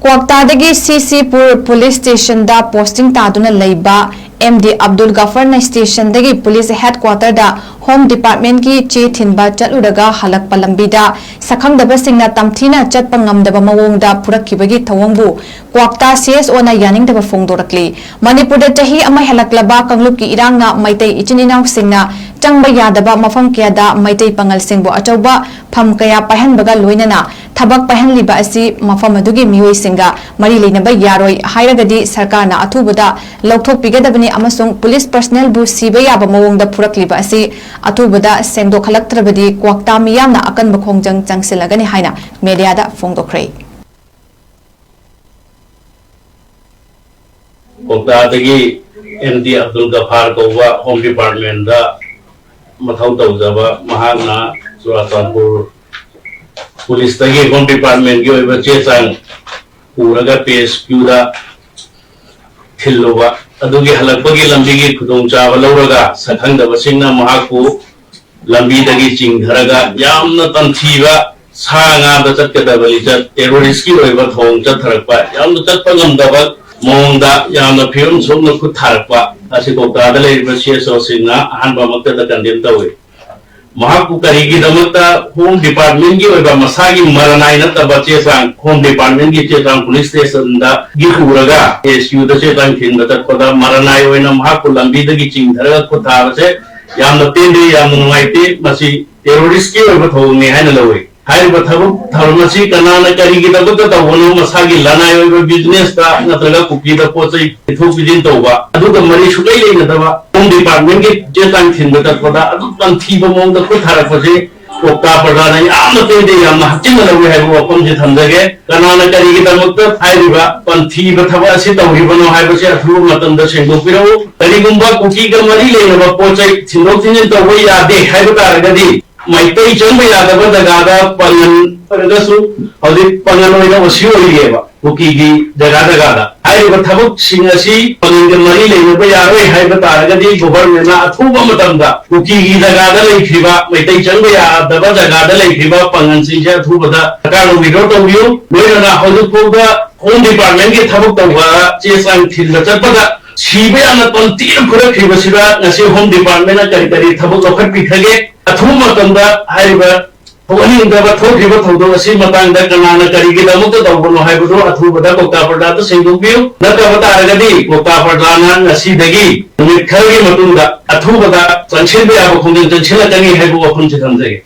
ꯀ꯭ꯋꯥꯛꯇꯥꯗꯒꯤ ꯁꯤꯁꯤꯄꯨꯔ police ꯁ꯭ꯇꯦꯁꯟꯗ posting ꯇꯥꯗꯨꯅ ꯂꯩꯕ ꯃd 𝗣𝗣𝗥𝗧 ꯁ꯭ꯇꯦꯁꯟꯗꯒꯤ police ꯍꯦꯗꯀ꯭ꯋꯥꯇꯔꯗ home ꯗꯤꯄꯥꯔꯠꯃꯦꯟꯠꯀꯤ ꯆꯦ ꯊꯤꯟꯕ ꯆꯠꯂꯨꯔꯒ ꯍꯜꯂꯛꯄ ꯂꯝꯕꯤꯗ ꯁꯛꯈꯪꯗꯕꯁꯤꯡꯅ ꯇꯝꯊꯤꯅ ꯆꯠꯄ ꯉꯝꯗꯕ ꯃꯑꯣꯡꯗ ꯐꯨꯔꯛꯈꯤꯕꯒꯤ ꯊꯧꯑꯣꯡꯕꯨ ꯀ꯭ꯋꯥꯛꯇꯥ CSOꯅ ꯌꯥꯅꯤꯡꯗꯕ ꯐꯣꯡꯗꯣꯔꯛꯂꯤ꯫ ꯃꯅꯤꯄꯨꯔꯗ ꯆꯍꯤ ꯑꯃ ꯍꯦꯜꯂꯛꯂꯕ ꯀꯥꯡꯂꯨꯞꯀꯤ ꯏꯔꯥꯡꯅ ꯃꯩꯇꯩ ꯏꯆꯤꯟ ꯏꯅꯥꯎꯁꯤꯡꯅ ꯆꯪꯕ ꯌꯥꯗꯕ ꯃꯐꯝ ꯀꯌꯥꯗ ꯃꯩꯇꯩ ꯄꯥꯉꯜꯁꯤꯡꯕꯨ ꯑꯆꯧꯕ ꯐꯝ ꯀꯌꯥ ꯄꯥꯏꯍꯟꯕꯒ ꯂꯣꯏꯅꯅ ꯊꯕꯛ ꯄꯥꯏꯍꯟꯂꯤꯕ ꯑꯁꯤ ꯃꯐꯝ ꯑꯗꯨꯒꯤ ꯃꯤꯑꯣꯏꯁꯤꯡꯒ ꯃꯔꯤ ꯂꯩꯅꯕ ꯌꯥꯔꯣꯏ ꯍꯥꯏꯔꯒꯗꯤ ꯁꯔꯀꯥꯔꯅ ꯑꯊꯨꯕꯗ ꯂꯧꯊꯣꯛꯄꯤꯒꯗꯕꯅꯤ ꯑꯃꯁꯨꯡ ꯄꯨꯂꯤꯁ ꯄꯔꯁꯅꯦꯜꯕꯨ ꯁꯤꯕ ꯌꯥꯕ ꯃꯑꯣꯡꯗ ꯐꯨꯔꯛꯂꯤꯕ ꯑꯁꯤ ꯑꯊꯨꯕꯗ ꯁꯦꯡꯗꯣꯛꯍꯜꯂꯛꯇ꯭ꯔꯕꯗꯤ ꯀ꯭ꯋꯥꯛꯇꯥ ꯃꯤꯌꯥꯝꯅ ꯑꯀꯟꯕ ꯈꯣꯡꯖꯪ ꯆꯪꯁꯤꯜꯂꯒꯅꯤ ꯍꯥꯏꯅ ꯃꯤꯗꯤꯌꯥꯗ ꯐꯣꯡꯗꯣꯛꯈ꯭ꯔꯦ꯫ ꯀ꯭ꯋꯥꯛꯇꯥꯗꯒꯤ ꯃd 𝗣𝗥𝗧 ꯀꯧꯕ ꯍꯣꯝ ꯗꯤꯄꯥꯔꯠꯃꯦꯟꯠꯗ ꯃꯊꯧ ꯇꯧꯖꯕ ꯃꯍꯥꯛꯅ ꯆꯨꯔꯥꯆꯥꯟꯄꯨꯔ ꯄꯨꯂꯤꯁꯇꯒꯤ ꯍꯣꯝ ꯗꯤꯄꯥꯔꯠꯃꯦꯟꯠꯀꯤ ꯑꯣꯏꯕ ꯆꯦ ꯆꯥꯡ ꯄꯨꯔꯒ ꯄꯤ.ꯑꯦꯁ.ꯀ꯭ꯌꯨꯗ ꯊꯤꯜꯂꯨꯕ ꯑꯗꯨꯒꯤ ꯍꯜꯂꯛꯄꯒꯤ ꯂꯝꯕꯤꯒꯤ ꯈꯨꯗꯣꯡꯆꯥꯕ ꯂꯧꯔꯒ ꯁꯛꯈꯪꯗꯕꯁꯤꯡꯅ ꯃꯍꯥꯛꯄꯨ ꯂꯝꯕꯤꯗꯒꯤ ꯆꯤꯡꯊꯔꯒ ꯌꯥꯝꯅ ꯇꯝꯊꯤꯕ ꯁꯥ ꯉꯥꯗ ꯆꯠꯀꯗꯕ ꯂꯤꯆꯠ ꯇꯦꯔꯣꯔꯤꯁꯀꯤ ꯑꯣꯏꯕ ꯊꯧꯑꯣꯡ ꯆꯠꯊꯔꯛꯄ ꯌꯥꯝꯅ ꯆꯠꯄ ꯉꯝꯗꯕ ꯃꯑꯣꯡꯗ ꯌꯥꯝꯅ ꯐꯤꯕꯝ ꯁꯣꯛꯅ ꯈꯨꯠ ꯊꯥꯔꯛꯄ ꯑꯁꯤ ꯀ꯭ꯋꯥꯛꯇꯥꯗ ꯂꯩꯔꯤꯕ CSOꯁꯤꯡꯅ ꯑꯍꯥꯟꯕ ꯃꯛꯇꯗ ꯀꯟꯗꯦꯝ ꯇꯧꯏ꯫ ꯃꯍꯥꯛꯄꯨ ꯀꯔꯤꯒꯤꯗꯃꯛꯇ ꯍꯣꯝ ꯗꯤꯄꯥꯔꯠꯃꯦꯟꯠꯀꯤ ꯑꯣꯏꯕ ꯃꯁꯥꯒꯤ ꯃꯔꯅꯥꯏ ꯅꯠꯇꯕ ꯆꯦ ꯆꯥꯡ ꯍꯣꯝ ꯗꯤꯄꯥꯔꯠꯃꯦꯟꯠꯀꯤ ꯆꯦ ꯆꯥꯡ ꯄꯨꯂꯤꯁ ꯁ꯭ꯇꯦꯁꯟꯗ ꯄꯨꯔꯒ PSQꯗ ꯆꯦ ꯆꯥꯡ ꯊꯤꯟꯕ ꯆꯠꯄꯗ ꯃꯔꯅꯥꯏ ꯑꯣꯏꯅ ꯃꯍꯥꯛꯄꯨ ꯂꯝꯕꯤꯗꯒꯤ ꯆꯤꯡꯊꯔꯒ ꯈꯨꯠ ꯊꯥꯕꯁꯦ ꯌꯥꯝꯅ ꯄꯦꯟꯗꯦ, ꯌꯥꯝꯅ ꯅꯨꯡꯉꯥꯏꯇꯦ, ꯃꯁꯤ ꯇꯦꯔꯣꯔꯤꯁꯀꯤ ꯑꯣꯏꯕ ꯊꯧꯑꯣꯡꯅꯤ ꯍꯥꯏꯅ ꯂꯧꯏ꯫ ꯍꯥꯏꯔꯤꯕ ꯊꯧꯔꯝ ꯑꯁꯤ ꯀꯅꯥꯅ ꯀꯔꯤꯒꯤꯗꯃꯛꯇ ꯇꯧꯕꯅꯣ? ꯃꯁꯥꯒꯤ ꯂꯅꯥꯏ ꯑꯣꯏꯕ ꯕꯤꯖꯤꯅꯦꯁꯇ ꯅꯠꯇ꯭ꯔꯒ ꯀꯨꯀꯤꯗ ꯄꯣꯠ ꯆꯩ ꯄꯤꯊꯣꯛ ꯄꯤꯁꯤꯟ ꯇꯧꯕ ꯑꯗꯨꯒ ꯃꯔꯤ ꯁꯨꯡꯂꯩ ꯂꯩꯅꯗꯕ ꯍꯣꯝ ꯗꯤꯄꯥꯔꯠꯃꯦꯟꯠꯀꯤ ꯆꯦ ꯆꯥꯡ ꯊꯤꯟꯕ ꯆꯠꯄꯗ ꯑꯗꯨꯛ ꯇꯝꯊꯤꯕ ꯃꯑꯣꯡꯗ ꯈꯨꯠ ꯊꯥꯔꯛꯄꯁꯤ ꯀ꯭ꯋꯥꯛꯇꯥ ꯄ꯭ꯔꯖꯥꯅ ꯌꯥꯝꯅ ꯄꯦꯟꯗꯦ, ꯌꯥꯝꯅ ꯍꯛꯆꯤꯟꯅ ꯂꯧꯏ ꯍꯥꯏꯕ ꯋꯥꯐꯝꯁꯤ ꯊꯝꯖꯒꯦ꯫ ꯀꯅꯥꯅ ꯀꯔꯤꯒꯤꯗꯃꯛꯇ ꯍꯥꯏꯔꯤꯕ ꯄꯟꯊꯤꯕ ꯊꯕꯛ ꯑꯁꯤ ꯇꯧꯔꯤꯕꯅꯣ ꯍꯥꯏꯕꯁꯤ ꯑꯊꯨꯕ ꯃꯇꯝꯗ ꯁꯦꯡꯗꯣꯛꯄꯤꯔꯛꯎ꯫ ꯀꯔꯤꯒꯨꯝꯕ ꯀꯨꯀꯤꯒ ꯃꯔꯤ ꯂꯩꯅꯕ ꯄꯣꯠ ꯆꯩ ꯊꯤꯟꯗꯣꯛ ꯊꯤꯟꯖꯤꯟ ꯇꯧꯕ ꯌꯥꯗꯦ ꯍꯥꯏꯕ ꯇꯥꯔꯒꯗꯤ ꯃꯩꯇꯩ ꯆꯪꯕ ꯌꯥꯗꯕ ꯖꯒꯥꯗ ꯄꯥꯡꯒꯜ ꯑꯣꯏꯔꯒꯁꯨ ꯍꯧꯖꯤꯛ ꯄꯥꯡꯒꯜ ꯑꯣꯏꯅ ꯑꯣꯁꯤ ꯑꯣꯏꯔꯤꯑꯦꯕ ꯀꯨꯀꯤꯒꯤ ꯖꯒꯥꯗ ꯍꯥꯏꯔꯤꯕ ꯊꯕꯛꯁꯤꯡ ꯑꯁꯤ ꯄꯥꯡꯒꯜꯒ ꯃꯔꯤ ꯂꯩꯅꯕ ꯌꯥꯔꯣꯏ ꯍꯥꯏꯕ ꯇꯥꯔꯒꯗꯤ ꯒꯣꯚꯔꯟꯃꯦꯟꯠꯅ ꯑꯊꯨꯕ ꯃꯇꯝꯗ ꯀꯨꯀꯤꯒꯤ ꯖꯒꯥꯗ ꯂꯩꯈꯤꯕ ꯃꯩꯇꯩ ꯆꯪꯕ ꯌꯥꯗꯕ ꯖꯒꯥꯗ ꯂꯩꯈꯤꯕ ꯄꯥꯡꯒꯜꯁꯤꯡꯁꯦ ꯑꯊꯨꯕꯗ ꯁꯔꯀꯥꯔꯅ ꯋꯤꯗ꯭ꯔꯣ ꯇꯧꯕꯤꯌꯨ꯫ ꯂꯣꯏꯅꯅ ꯍꯧꯖꯤꯛ ꯐꯥꯎꯕ ꯍꯣꯝ ꯗꯤꯄꯥꯔꯠꯃꯦꯟꯠꯀꯤ ꯊꯕꯛ ꯇꯧꯕ ꯆꯦ ꯆꯥꯡ ꯊꯤꯟꯕ ꯆꯠꯄꯗ ꯁꯤꯕ ꯌꯥꯝꯅ ꯇꯝꯊꯤꯅ ꯐꯨꯔꯛꯈꯤꯕꯁꯤꯗ ꯉꯁꯤ ꯍꯣꯝ ꯗꯤꯄꯥꯔꯠꯃꯦꯟꯠꯅ ꯀꯔꯤ ꯊꯕꯛ ꯂꯧꯈꯠꯄꯤꯈ꯭ꯔꯒꯦ? ꯑꯊꯨꯕ ꯃꯇꯝꯗ ꯍꯥꯏꯔꯤꯕ ꯊꯣꯛꯍꯟꯅꯤꯡꯗꯕ ꯊꯣꯛꯈꯤꯕ ꯊꯧꯗꯣꯛ ꯑꯁꯤ ꯃꯇꯥꯡꯗ ꯀꯅꯥꯅ ꯀꯔꯤꯒꯤꯗꯃꯛꯇ ꯇꯧꯕꯅꯣ ꯍꯥꯏꯕꯗꯨ ꯑꯊꯨꯕꯗ ꯀ꯭ꯋꯥꯛꯇꯥ ꯄ꯭ꯔꯖꯥꯗ ꯁꯦꯡꯗꯣꯛꯄꯤꯌꯨ꯫ ꯅꯠꯇꯕ ꯇꯥꯔꯒꯗꯤ ꯀ꯭ꯋꯥꯛꯇꯥ ꯄ꯭ꯔꯖꯥꯅ ꯉꯁꯤꯗꯒꯤ ꯅꯨꯃꯤꯠ ꯈꯔꯒꯤ ꯃꯇꯨꯡꯗ ꯑꯊꯨꯕꯗ ꯆꯪꯁꯤꯟꯕ ꯌꯥꯕ ꯈꯣꯡꯖꯪ ꯆꯪꯁꯤꯜꯂꯛꯀꯅꯤ ꯍꯥꯏꯕ ꯋꯥꯐꯝꯁꯤ ꯊꯝꯖꯒꯦ꯫